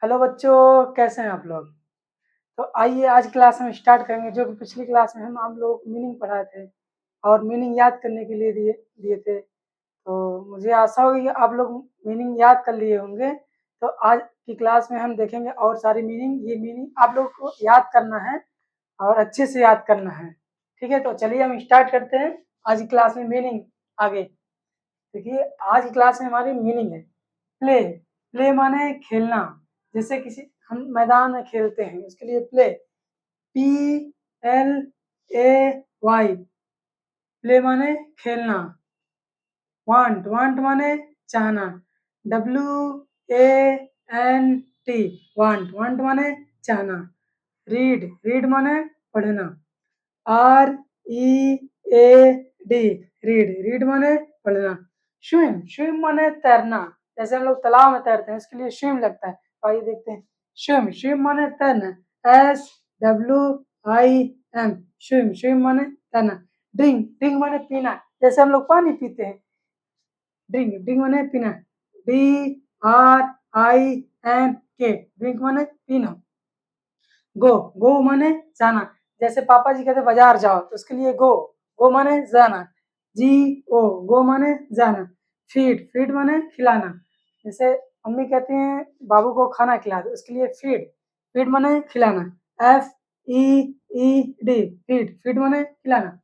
Hello बच्चों, कैसे हैं आप लोग। तो आइए आज क्लास हम स्टार्ट करेंगे। जो कि पिछली क्लास में हम आप लोगों को मीनिंग पढ़ाए थे और मीनिंग याद करने के लिए दिए दिए थे। तो मुझे आशा होगी कि आप लोग मीनिंग याद कर लिए होंगे। तो आज की क्लास में हम देखेंगे और सारी मीनिंग। ये मीनिंग आप लोग को याद करना है और अच्छे से याद करना है। ठीक है, तो चलिए हम स्टार्ट करते हैं आज की क्लास में मीनिंग। आगे देखिए, आज की क्लास में हमारी मीनिंग है प्ले। प्ले माने खेलना। जैसे किसी हम मैदान में खेलते हैं, उसके लिए प्ले, PLAY। प्ले माने खेलना। वांट, वांट माने चाहना, WANT। वांट, वांट माने चाहना। रीड, रीड माने पढ़ना, READ। रीड, रीड माने पढ़ना। स्विम, स्विम माने तैरना। जैसे हम लोग तालाब में तैरते हैं, इसके लिए स्विम लगता है। तो आइए देखते हैं। स्विम, स्विम माने तैरना, SWIM। स्विम, स्विम माने तैरना। ड्रिंक, ड्रिंक माने पीना। जैसे हम लोग पानी पीते हैं, ड्रिंक, ड्रिंक माने पीना, DRINK। ड्रिंक माने पीना। गो, गो माने जाना। जैसे पापा जी कहते बाजार जाओ, तो उसके लिए गो, गो माने जाना, GO, गो माने जाना। फीड, फीड माने खिलाना। जैसे मम्मी कहती हैं बाबू को खाना खिला दो, उसके लिए फीड, फीड माने खिलाना, FEED। फीड, फीड माने खिलाना।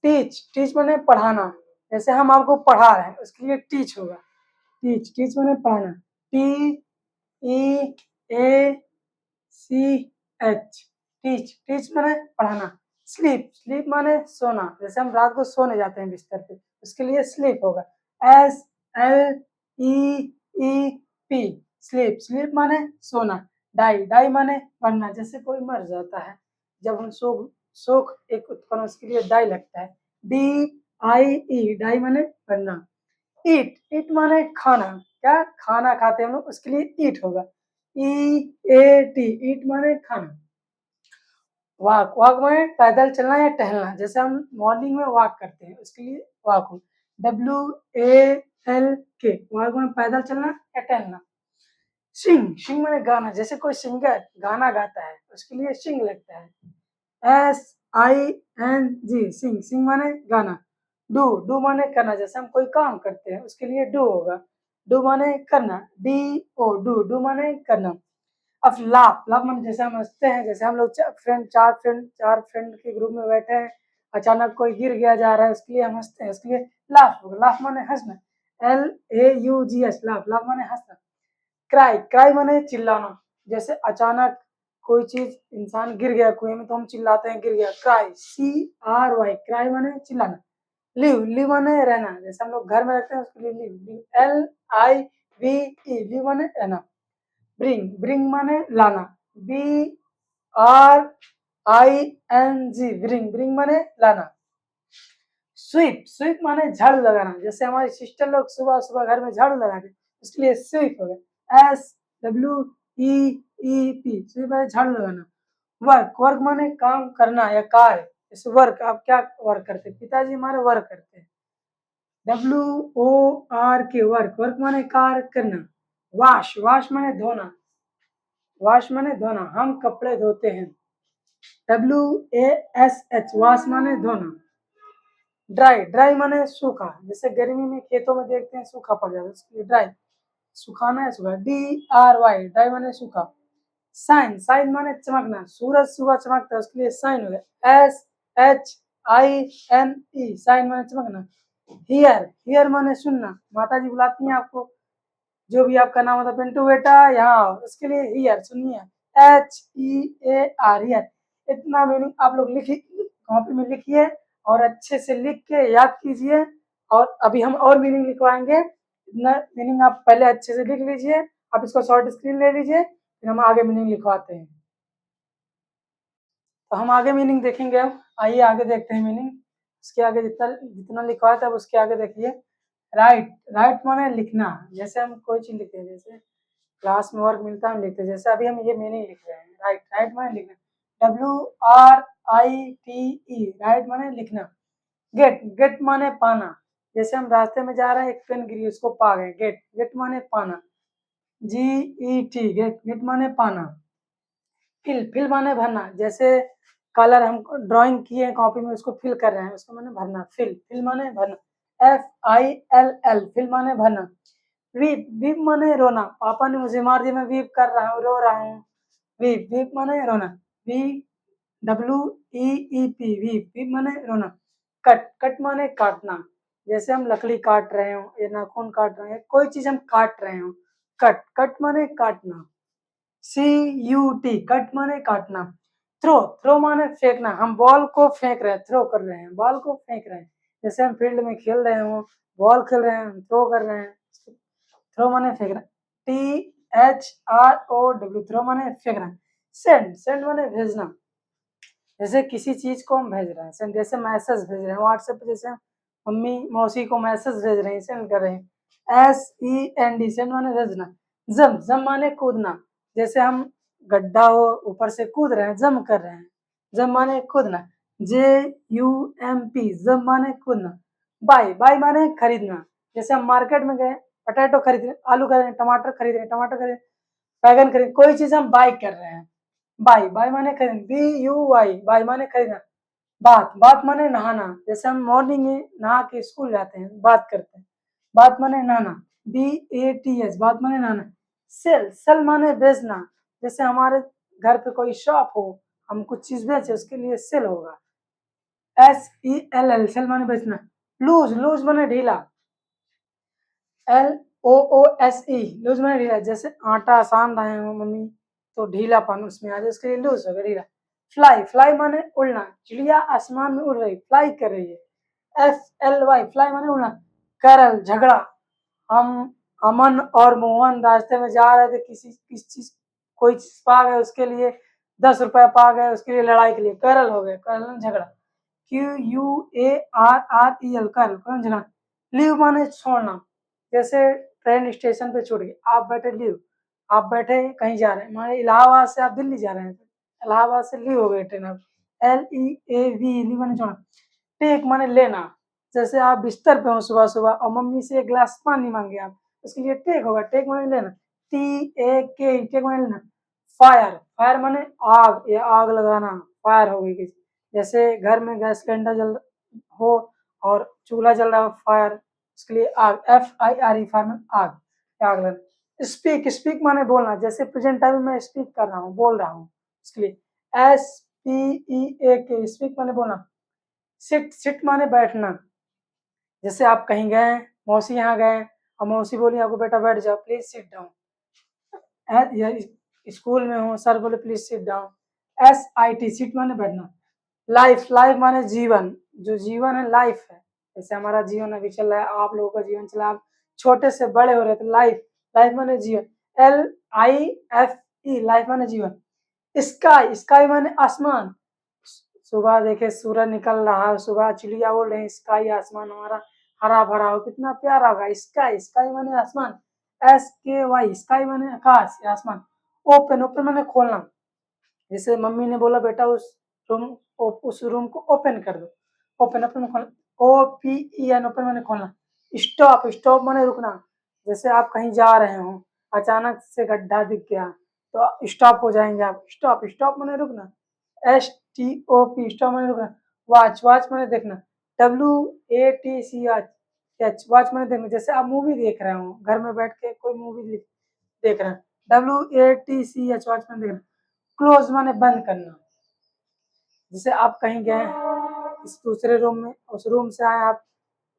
टीच, टीच माने पढ़ाना। जैसे हम आपको पढ़ा रहे हैं, उसके लिए टीच होगा। टीच, टीच माने पढ़ाना, TEACH। टीच, टीच माने पढ़ाना। स्लीप, स्लीप माने सोना। जैसे हम रात को सोने जाते हैं बिस्तर पे, उसके लिए स्लीप होगा, SLEEP। स्लीप, स्लीप माने सोना। डाई, डाई माने मरना। जैसे कोई मर जाता है, जब हम शोक एक उत्पन्न, उसके लिए डाई लगता है, DIE। डाई माने मरना। ईट, ईट माने खाना। क्या खाना खाते हैं हम लोग, उसके लिए ईट होगा, EAT। ईट माने खाना। वॉक, वॉक माने पैदल चलना या टहलना। जैसे हम मॉर्निंग में वॉक करते हैं, उसके लिए वॉक हो, WALK। वॉक माने पैदल चलना या टहलना। सिंग, सिंग माने गाना। जैसे कोई सिंगर गाना गाता है, उसके लिए सिंग लगता है, SING। सिंग, सिंग माने गाना। डू, डू माने करना। जैसे हम कोई काम करते हैं, उसके लिए डू होगा, डू माने करना, DO। डू, डू माने करना। अब लाफ, लाफ माने जैसे हम हंसते हैं। जैसे हम लोग चार फ्रेंड के ग्रुप में बैठे हैं, अचानक कोई गिर गया जा रहा है, उसके लिए हम हंसते हैं, उसके लिए लाफ होगा। लाफ माने हंसना, LAUGH। लाफ, लाफ माने हंसना। क्राई, क्राई माने चिल्लाना। जैसे अचानक कोई चीज, इंसान गिर गया कुएं में, तो हम चिल्लाते हैं गिर गया, क्राई, CRY। क्राई माने चिल्लाना। लिव, लिव माने रहना। जैसे हम लोग घर में रहते हैं, उसके लिए लिव, लिव, LIVE। लिव माने रहना। ब्रिंग, ब्रिंग माने लाना, BRING। ब्रिंग, ब्रिंग माने लाना। स्वीप, स्वीप माने झाड़ू लगाना। जैसे हमारी सिस्टर लोग सुबह सुबह घर में झाड़ू लगाते हैं, उसके लिए स्वीप हो गया, SWEEP। स्वीप माने झाड़ू लगाना। वर्क, वर्क माने काम करना या कार्य। जैसे वर्क, आप क्या वर्क करते हैं, पिताजी हमारे वर्क करते हैं, WORK। वर्क, वर्क माने कार्य करना। वॉश, वॉश माने धोना, वॉश माने धोना, हम कपड़े धोते हैं, WASH। वॉश माने धोना। ड्राई, ड्राई माने सूखा। जैसे गर्मी में खेतों में देखते हैं सूखा पड़ जाता है, इसलिए ड्राई, सुखाना है, सूखा, DRY। ड्राई माने सूखा। साइन, साइन माने चमकना। सूरज सुबह चमकता है, उसके लिए साइन हो गया, SHINE। साइन माने चमकना। हियर, हियर माने सुनना। माता जी बुलाती हैं आपको, जो भी आपका नाम होता है, पिंटू बेटा यहाँ आओ, उसके लिए हियर, सुनिए, HEAR। हियर। इतना मीनिंग आप लोग लिखिए, कॉपी में लिखिए और अच्छे से लिख के याद कीजिए। और अभी हम और मीनिंग लिखवाएंगे। इतना मीनिंग आप पहले अच्छे से लिख लीजिए। आप इसको शॉर्ट स्क्रीन ले लीजिए, फिर हम आगे मीनिंग लिखवाते हैं। तो हम आगे मीनिंग देखेंगे। अब आइए आगे देखते हैं मीनिंग। उसके आगे जितना जितना लिखवाया था, उसके आगे देखिए। राइट, राइट माने लिखना। जैसे हम कोई चीज लिखते हैं, जैसे क्लास में वर्क मिलता है, हम लिखते हैं। जैसे अभी हम ये मीनिंग लिख रहे हैं, राइट, राइट माने लिखना, WRITE। राइट माने लिखना। गेट, गेट माने पाना। जैसे हम रास्ते में जा रहे हैं, एक पेन गिरी, उसको पा गए, गेट, गेट माने पाना। GET गेट, गेट माने पाना। फिल माने भरना, जैसे कलर हम ड्राइंग किए हैं कॉपी में उसको फिल कर रहे हैं, उसको माने भरना। फिल माने भरना। FILL फिल माने भरना। वीप माने रोना, पापा ने मुझे मार दिया मैं वीप कर रहा हूँ, रो रहा हूँ। वीप माने रोना। WEEP वीप माने रोना। कट माने काटना, जैसे हम लकड़ी काट रहे हो या नाखून काट रहे हैं, कोई चीज हम काट रहे हो। कट माने काटना। CUT कट माने काटना। थ्रो माने फेंकना, हम बॉल को फेंक रहे हैं, थ्रो कर रहे हैं, बॉल को फेंक रहे हैं। जैसे हम फील्ड में खेल रहे हो, बॉल खेल रहे हैं, थ्रो कर रहे हैं। थ्रो माने फेंकना। THROW थ्रो माने फेंकना। सेंड माने भेजना, जैसे किसी चीज को हम भेज रहे हैं। सेंड जैसे मैसेज भेज रहे हैं व्हाट्सएप पे, जैसे मम्मी मौसी को मैसेज भेज रहे हैं, सेंड कर रहे हैं। SEND सेंड माने भेजना। जम माने कूदना, जैसे हम गड्ढा हो ऊपर से कूद रहे हैं, जम कर रहे हैं, जम माने कूदना। JUMP जम माने कूदना। बाय माने खरीदना, जैसे हम मार्केट में गए, पोटैटो खरीद रहे, आलू खरीद रहे, टमाटर खरीद रहे, बैगन खरीद, कोई चीज हम बाय कर रहे हैं। बाय माने खरीदना। BUY बाय माने खरीदना। बात माने नहाना, जैसे हम मॉर्निंग में नहा के स्कूल जाते हैं, बात करते हैं, बात माने नहाना। BATS बात माने नहाना। सेल माने बेचना, जैसे हमारे घर पे कोई शॉप हो, हम कुछ चीज बेचे, उसके लिए सेल होगा। SELL सेल माने बेचना। लूज माने ढीला। LOOSE लूज माने ढीला, जैसे आटा सान रहे हो मम्मी तो ढीलापन उसमें आ जाए, उसके लिए लूज हो गया, ढीला। फ्लाई माने उड़ना, चिड़िया आसमान में उड़ रही, फ्लाई कर रही है। FLY फ्लाई माने उड़ना। करल झगड़ा, हम अमन और मोहन रास्ते में जा रहे थे, किसी चीज कोई चीज पा गए, उसके लिए 10 रुपए पा गए, उसके लिए लड़ाई के लिए करल हो गए, करल झगड़ा। QUARREL करल झगड़ा। लीव माने छोड़ना, जैसे ट्रेन स्टेशन पे छूट गई, आप बैठे लीव, आप बैठे कहीं जा रहे हैं, मान इलाहाबाद से आप दिल्ली जा रहे हैं, इलाहाबाद से लीव हो गई ट्रेन। अब LEAV लीव माने छोड़ना। टेक माने लेना, जैसे आप बिस्तर पे हो सुबह सुबह और मम्मी से एक गिलास पानी मांगे आप, उसके लिए टेक होगा, टेक माने लेना। TAK टेक माने लेना। फायर माने आग या आग लगाना, फायर हो गई किसी, जैसे घर में गैस सिलेंडर जल हो और चूल्हा जल रहा हो, फायर, उसके लिए आग। FIRE फायर माने आग, आग लगना। स्पीक माने बोलना, जैसे प्रेजेंट टाइम में मैं स्पीक कर रहा हूँ, बोल रहा हूँ, उसके लिए SPEAK स्पीक माने बोलना। सिट माने बैठना, जैसे आप कहीं गए, मौसी यहाँ गए और मौसी बोली आपको बेटा बैठ जाओ, प्लीज सिट डाउन। या स्कूल में हो, सर बोले please sit down. SIT seat माने बैठना। लाइफ माने जीवन, जो जीवन है लाइफ है, जैसे हमारा जीवन अभी चल रहा है, आप लोगों का जीवन चला, आप छोटे से बड़े हो रहे थे, लाइफ माने जीवन। LIFE लाइफ माने जीवन। स्काई माने आसमान, सुबह देखे सूरज निकल रहा है, सुबह चिड़िया उड़ रही, स्काई आसमान हमारा हरा भरा हो, कितना प्यारा होगा। स्काई माने आसमान। SKY स्काई माने आकाश या आसमान। ओपन माने खोलना, जैसे मम्मी ने बोला बेटा रूम उस रूम को ओपन कर दो, ओपन खोलना। OPEN ओपन माने खोलना। स्टॉप माने रुकना, जैसे आप कहीं जा रहे हो, अचानक से गड्ढा दिख गया तो स्टॉप हो जाएंगे आप, स्टॉप माने रुकना। STOP स्टॉप माने रुकना। वॉच माने देखना। WATCH वॉच माने देखना, जैसे आप मूवी देख रहे हो, घर में बैठ के कोई मूवी देख रहे हैं। WATCH वॉच माने देखना। क्लोज माने बंद करना, जैसे आप कहीं गए इस दूसरे रूम में, उस रूम से आए आप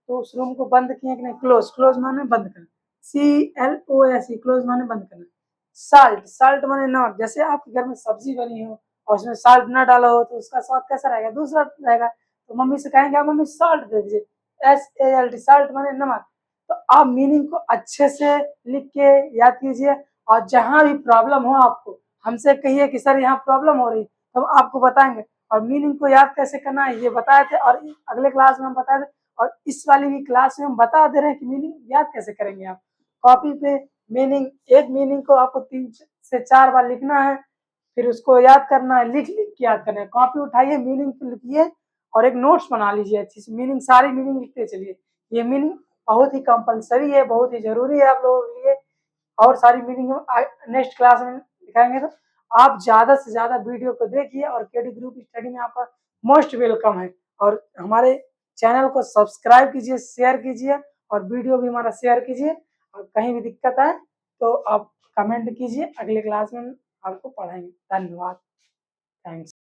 तो उस रूम को बंद किए कि नहीं, क्लोज माने बंद करना। CLOSE क्लोज माने बंद करना। साल्ट माने नमक, जैसे आपके घर में सब्जी बनी हो और उसमें साल्ट ना डाला हो तो उसका स्वाद कैसा रहेगा, दूसरा रहेगा, तो मम्मी से कहेंगे आप मम्मी साल्ट दे दीजिए। SALT साल्ट माने नमक। तो आप मीनिंग को अच्छे से लिख के याद कीजिए, और जहां भी प्रॉब्लम हो आपको हमसे कहिए कि सर यहाँ प्रॉब्लम हो रही, तो हम आपको बताएंगे। और मीनिंग को याद कैसे करना है ये बताए थे, और अगले क्लास में हम बताए थे, और इस वाली भी क्लास में हम बता दे रहे हैं कि मीनिंग याद कैसे करेंगे आप। कॉपी पे मीनिंग, एक मीनिंग को आपको 3 से 4 बार लिखना है, फिर उसको याद करना है, लिख लिख के याद करना है। कॉपी उठाइए, मीनिंग लिखिए और एक नोट्स बना लीजिए अच्छी से, मीनिंग सारी मीनिंग लिखते चलिए। ये मीनिंग बहुत ही कंपलसरी है, बहुत ही जरूरी है आप लोगों के लिए। और सारी मीनिंग नेक्स्ट क्लास में दिखाएंगे। तो आप ज़्यादा से ज़्यादा वीडियो को देखिए और केडी ग्रुप स्टडी में आपका मोस्ट वेलकम है। और हमारे चैनल को सब्सक्राइब कीजिए, शेयर कीजिए और वीडियो भी हमारा शेयर कीजिए। और कहीं भी दिक्कत आए तो आप कमेंट कीजिए, अगले क्लास में आपको पढ़ाएंगे। धन्यवाद। थैंक्स।